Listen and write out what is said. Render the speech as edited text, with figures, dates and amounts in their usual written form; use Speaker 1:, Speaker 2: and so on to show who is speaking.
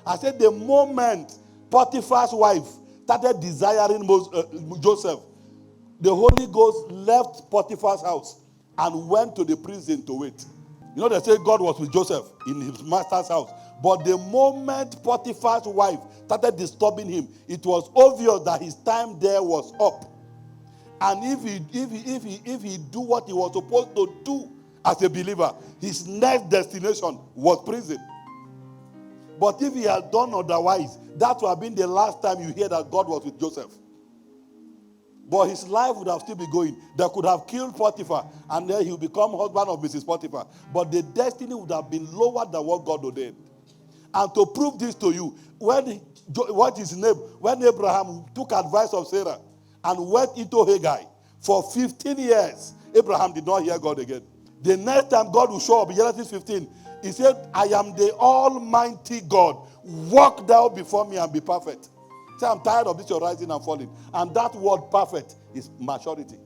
Speaker 1: I said the moment Potiphar's wife started desiring Joseph, the Holy Ghost left Potiphar's house and went to the prison to wait. You know, they say God was with Joseph in his master's house. But the moment Potiphar's wife started disturbing him, it was obvious that his time there was up. And if he do what he was supposed to do as a believer, his next destination was prison. But if he had done otherwise, that would have been the last time you hear that God was with Joseph. But his life would have still been going. They could have killed Potiphar, and then he would become husband of Mrs. Potiphar. But the destiny would have been lower than what God ordained. And to prove this to you, when Abraham took advice of Sarah and went into Haggai for 15 years, Abraham did not hear God again. The next time God will show up in Genesis 15, he said, I am the Almighty God. Walk thou before me and be perfect. Say, I'm tired of this, your rising and falling. And that word perfect is maturity.